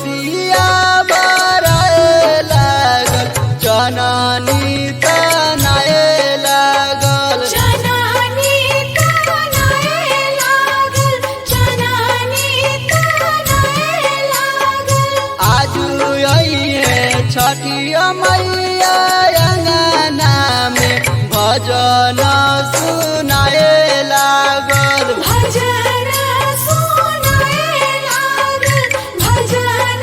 कोसिया भराए लागल, जननी तनाए लागल। जननी तनाए लागल, जननी तनाए लागल। आजु अइहे छठिया मैया अंगना में भजन सुनाए लागल। भजन सुनाए लागल, भजन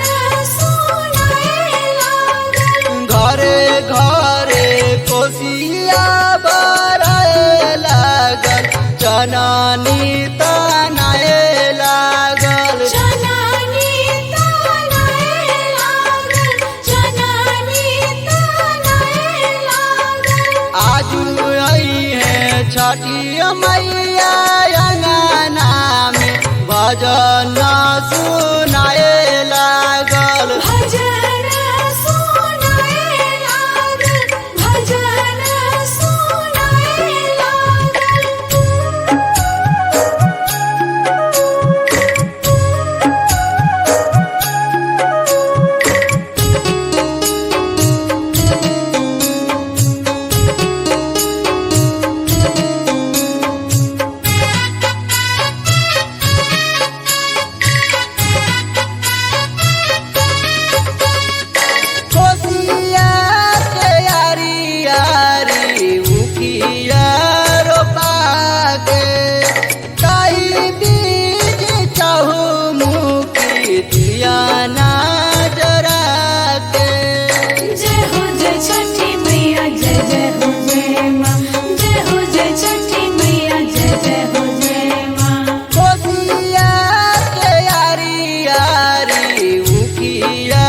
सुनाए लागल। घरे घरे कोसिया भराए लागल, जननी तनाए लागल। जननी तनाए लागल, जननी तनाए लागल। आजु अइहे छठिया मैया अंगना में भजन सुनाए लागल। भजन सुनाए लागल, भजन सुनाए लागल। कोसिया के यारी यारी उखिया रोपा के, कई बीज चहुमुखी दिया ना जरा के। जय हो जय छठी मैया, जय जय हो जय माँ। जय हो जय छठी मैया, जय जय हो जय माँ। कोसिया के यारी यारी उखिया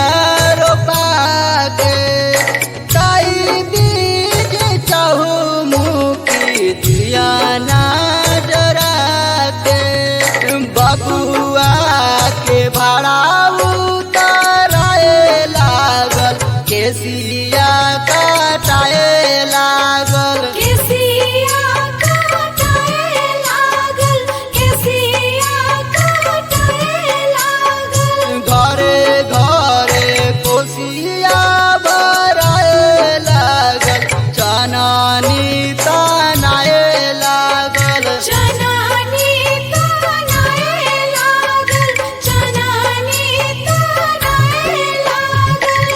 रोपा के, कई बीज चहुमुखी दिया ना जरा के। बबुआ के भाड़ा उताराए लागल, केसिया काटाए लागल। केसिया काटाए लागल, केसिया काटाए लागल। घरे घरे कोसिया भराए लागल, जननी तनाए लागल। जननी तनाए लागल, जननी तनाए लागल।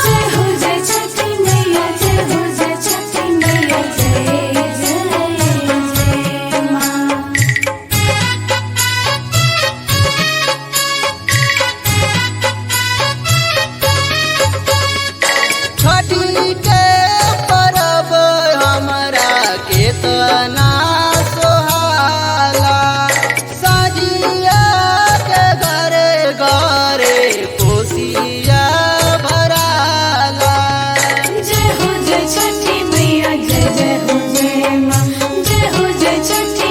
जय हो जय छठी मैया, जय हो जय छठी मैया, जय जय जय माँ। छठी के परब हमरा केतना सोहाला, सजिया के घरे घरे कोसिया भराला। जय हो जय छठी मैया, जय जय हो जय माँ। जय हो जय छठी